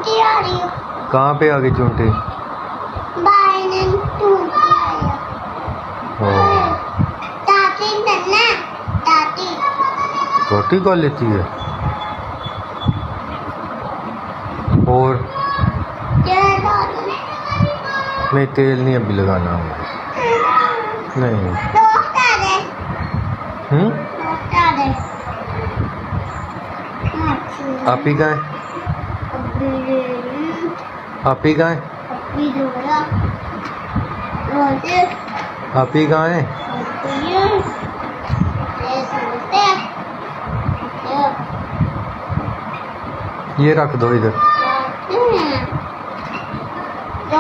चूंटी आ रही है। कहाँ पे आ गई चूंटी? चूंटी आई है। ताती नन्ना ताती रोटी खा लेती है। और नहीं, तेल नहीं अभी लगाना होगा। नहीं। आप ही गए? आप ही गए? आप ही गए? ये रख दो इधर। दो